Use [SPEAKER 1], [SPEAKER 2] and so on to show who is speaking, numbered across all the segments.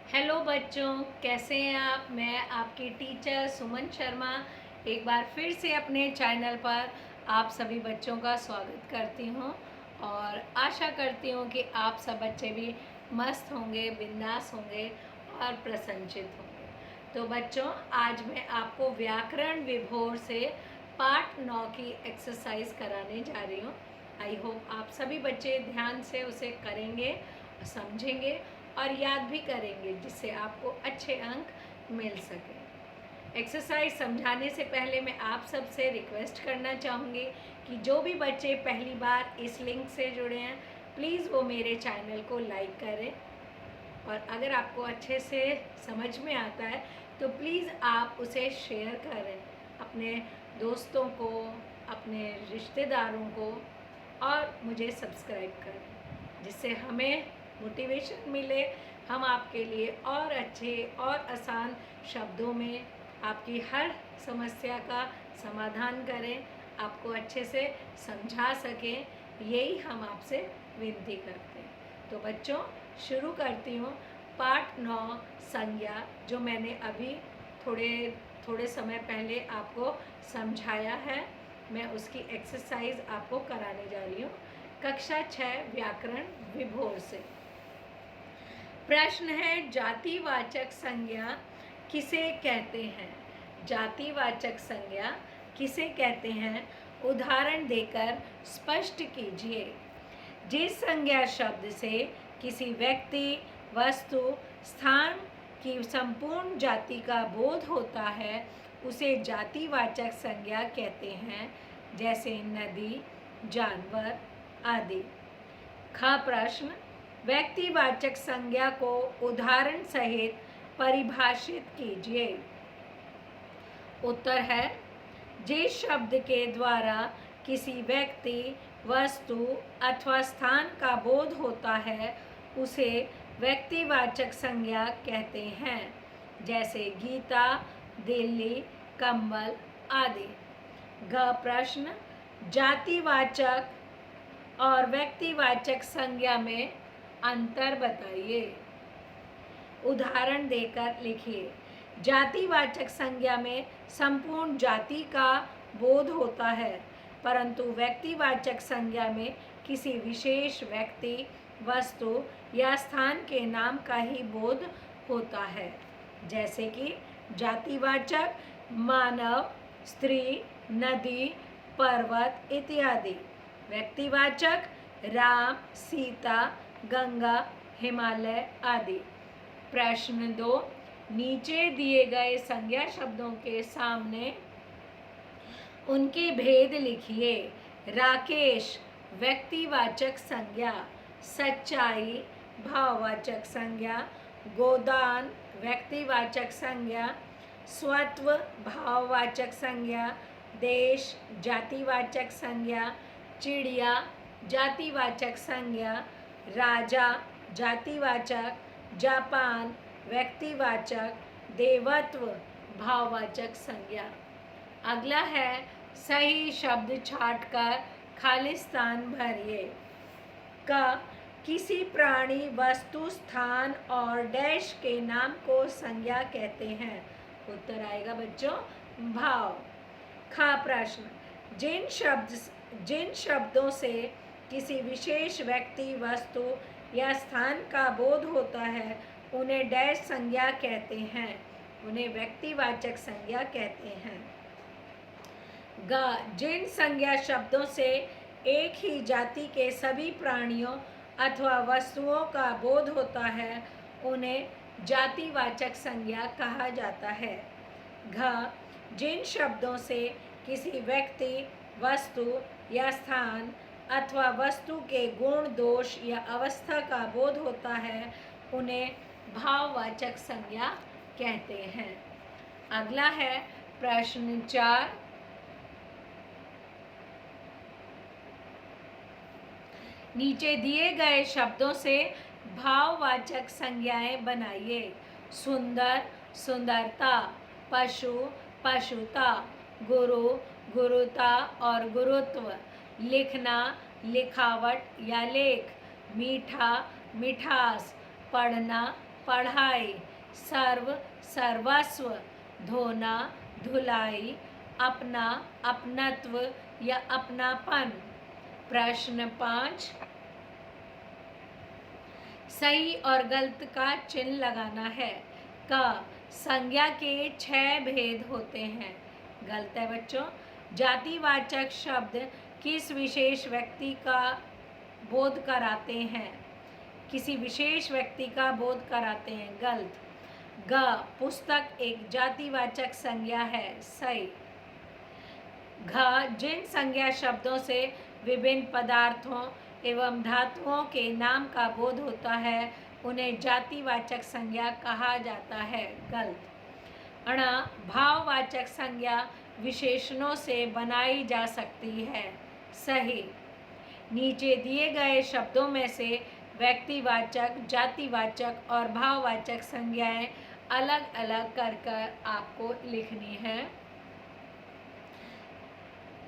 [SPEAKER 1] Hello बच्चों, कैसे हैं आप। मैं आपकी टीचर सुमन शर्मा एक बार फिर से अपने चैनल पर आप सभी बच्चों का स्वागत करती हूं और आशा करती हूं कि आप सब बच्चे भी मस्त होंगे, बिंदास होंगे और प्रसन्नचित होंगे। तो बच्चों, आज मैं आपको व्याकरण विभोर से पाठ 9 की एक्सरसाइज कराने जा रही हूँ। आई होप आप सभी बच्चे ध्यान से उसे करेंगे, समझेंगे और याद भी करेंगे, जिससे आपको अच्छे अंक मिल सके। एक्सरसाइज समझाने से पहले मैं आप सबसे रिक्वेस्ट करना चाहूँगी कि जो भी बच्चे पहली बार इस लिंक से जुड़े हैं, प्लीज़ वो मेरे चैनल को लाइक करें और अगर आपको अच्छे से समझ में आता है तो प्लीज़ आप उसे शेयर करें अपने दोस्तों को, अपने रिश्तेदारों को, और मुझे सब्सक्राइब करें, जिससे हमें मोटिवेशन मिले, हम आपके लिए और अच्छे और आसान शब्दों में आपकी हर समस्या का समाधान करें, आपको अच्छे से समझा सकें, यही हम आपसे विनती करते हैं। तो बच्चों, शुरू करती हूँ पाठ 9 संज्ञा, जो मैंने अभी थोड़े समय पहले आपको समझाया है। मैं उसकी एक्सरसाइज आपको कराने जा रही हूँ कक्षा 6 व्याकरण विभोर से। प्रश्न है, जातिवाचक संज्ञा किसे कहते हैं। जातिवाचक संज्ञा किसे कहते हैं, उदाहरण देकर स्पष्ट कीजिए। जिस संज्ञा शब्द से किसी व्यक्ति, वस्तु, स्थान की संपूर्ण जाति का बोध होता है, उसे जातिवाचक संज्ञा कहते हैं, जैसे नदी, जानवर आदि। ख प्रश्न, व्यक्तिवाचक संज्ञा को उदाहरण सहित परिभाषित कीजिए। उत्तर है, जिस शब्द के द्वारा किसी व्यक्ति, वस्तु अथवा स्थान का बोध होता है, उसे व्यक्तिवाचक संज्ञा कहते हैं, जैसे गीता, दिल्ली, कंबल आदि। ग प्रश्न, जातिवाचक और व्यक्तिवाचक संज्ञा में अंतर बताइए। उदाहरण देकर लिखिए। जातिवाचक संज्ञा में संपूर्ण जाति का बोध होता है, परंतु व्यक्तिवाचक संज्ञा में किसी विशेष व्यक्ति, वस्तु या स्थान के नाम का ही बोध होता है, जैसे कि जातिवाचक मानव, स्त्री, नदी, पर्वत इत्यादि। व्यक्तिवाचक राम, सीता, गंगा, हिमालय आदि। प्रश्न 2, नीचे दिए गए संज्ञा शब्दों के सामने उनके भेद लिखिए। राकेश व्यक्तिवाचक संज्ञा, सच्चाई भाववाचक संज्ञा, गोदान व्यक्तिवाचक संज्ञा, स्वत्व भाववाचक संज्ञा, देश जातिवाचक संज्ञा, चिड़िया जातिवाचक संज्ञा, राजा जातिवाचक, जापान व्यक्तिवाचक, देवत्व भाववाचक संज्ञा। अगला है, सही शब्द छांटकर खाली स्थान भरिए। क, किसी प्राणी, वस्तु, स्थान और डैश के नाम को संज्ञा कहते हैं। उत्तर आएगा बच्चों, भाव। ख प्रश्न, जिन शब्दों से किसी विशेष व्यक्ति, वस्तु या स्थान का बोध होता है, उन्हें डैश संज्ञा कहते हैं, उन्हें व्यक्तिवाचक संज्ञा कहते हैं। ग, जिन संज्ञा शब्दों से एक ही जाति के सभी प्राणियों अथवा वस्तुओं का बोध होता है, उन्हें जातिवाचक संज्ञा कहा जाता है। घ, जिन शब्दों से किसी व्यक्ति, वस्तु या स्थान अथवा वस्तु के गुण, दोष या अवस्था का बोध होता है, उन्हें भाववाचक संज्ञा कहते हैं। अगला है प्रश्न 4, नीचे दिए गए शब्दों से भाववाचक संज्ञाएं बनाइए। सुंदर सुंदरता, पशु पशुता, गुरु गुरुता और गुरुत्व, लिखना लिखावट या लेख, मीठा मिठास, पढ़ना पढ़ाई, सर्व सर्वस्व, धोना धुलाई, अपना अपनत्व या अपनापन। प्रश्न 5, सही और गलत का चिन्ह लगाना है। क, संज्ञा के 6 भेद होते हैं। गलत है बच्चों। जातिवाचक शब्द किस विशेष व्यक्ति का बोध कराते हैं? किसी विशेष व्यक्ति का बोध कराते हैं। गलत। ग, पुस्तक एक जातिवाचक संज्ञा है। सही। घ, जिन संज्ञा शब्दों से विभिन्न पदार्थों एवं धातुओं के नाम का बोध होता है उन्हें जातिवाचक संज्ञा कहा जाता है। गलत। अण, भाववाचक संज्ञा विशेषणों से बनाई जा सकती है। सही। नीचे दिए गए शब्दों में से व्यक्तिवाचक, जातिवाचक और भाववाचक संज्ञाएं अलग अलग कर आपको लिखनी है।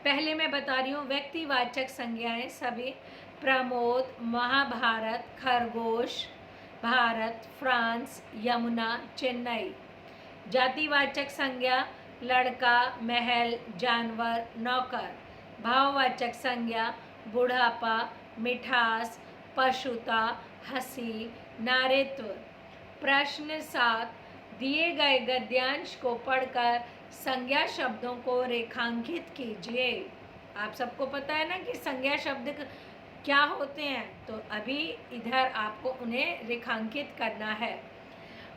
[SPEAKER 1] पहले मैं बता रही हूँ व्यक्तिवाचक संज्ञाएं सभी प्रमोद, महाभारत, खरगोश, भारत, फ्रांस, यमुना, चेन्नई। जातिवाचक संज्ञा लड़का, महल, जानवर, नौकर। भाववाचक संज्ञा बुढ़ापा, मिठास, पशुता, हंसी, नारित्व। प्रश्न 7, दिए गए गद्यांश को पढ़कर संज्ञा शब्दों को रेखांकित कीजिए। आप सबको पता है ना कि संज्ञा शब्द क्या होते हैं, तो अभी इधर आपको उन्हें रेखांकित करना है।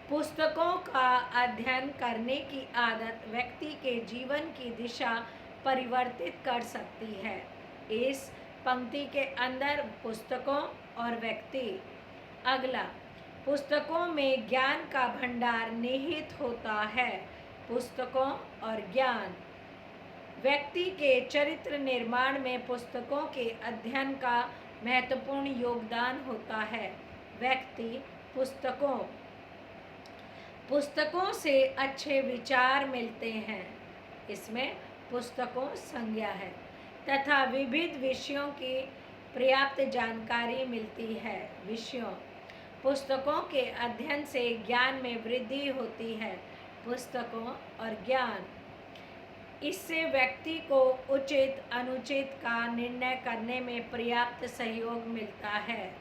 [SPEAKER 1] पुस्तकों का अध्ययन करने की आदत व्यक्ति के जीवन की दिशा परिवर्तित कर सकती है। इस पंक्ति के अंदर पुस्तकों और व्यक्ति। अगला, पुस्तकों में ज्ञान का भंडार निहित होता है। पुस्तकों और ज्ञान। व्यक्ति के चरित्र निर्माण में पुस्तकों के अध्ययन का महत्वपूर्ण योगदान होता है। व्यक्ति, पुस्तकों। पुस्तकों से अच्छे विचार मिलते हैं। इसमें पुस्तकों संज्ञा है। तथा विविध विषयों की पर्याप्त जानकारी मिलती है। विषयों। पुस्तकों के अध्ययन से ज्ञान में वृद्धि होती है। पुस्तकों और ज्ञान। इससे व्यक्ति को उचित अनुचित का निर्णय करने में पर्याप्त सहयोग मिलता है।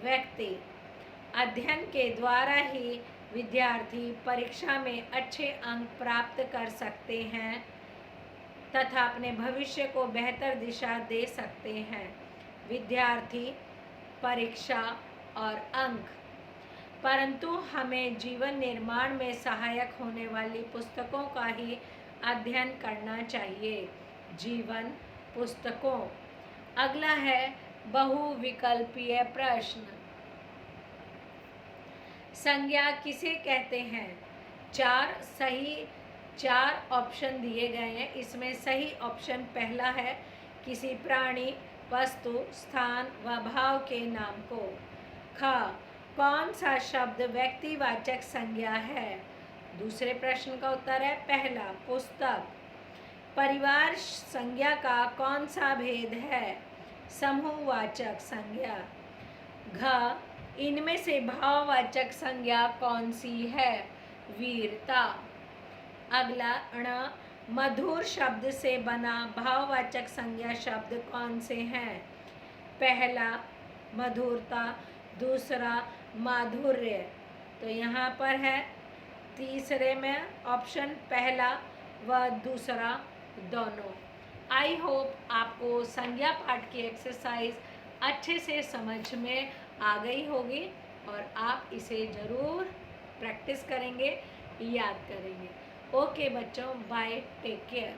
[SPEAKER 1] व्यक्ति, अध्ययन के द्वारा ही विद्यार्थी परीक्षा में अच्छे अंक प्राप्त कर सकते हैं तथा अपने भविष्य को बेहतर दिशा दे सकते हैं। विद्यार्थी, परीक्षा और अंक। परंतु हमें जीवन निर्माण में सहायक होने वाली पुस्तकों का ही अध्ययन करना चाहिए। जीवन पुस्तकों। अगला है बहुविकल्पीय प्रश्न। संज्ञा किसे कहते हैं? 4 ऑप्शन दिए गए हैं। इसमें सही ऑप्शन पहला है, किसी प्राणी, वस्तु, स्थान व भाव के नाम को। ख, कौन सा शब्द व्यक्तिवाचक संज्ञा है? दूसरे प्रश्न का उत्तर है पहला, पुस्तक। परिवार संज्ञा का कौन सा भेद है? समूहवाचक संज्ञा। घ, इनमें से भाववाचक संज्ञा कौन सी है? वीरता। अगला, अण, मधुर शब्द से बना भाववाचक संज्ञा शब्द कौन से हैं? पहला मधुरता, दूसरा माधुर्य। तो यहाँ पर है तीसरे में ऑप्शन पहला व दूसरा दोनों। आई होप आपको संज्ञा पाठ की एक्सरसाइज अच्छे से समझ में आ गई होगी और आप इसे ज़रूर प्रैक्टिस करेंगे, याद करेंगे। ओके बच्चों, बाय, टेक केयर।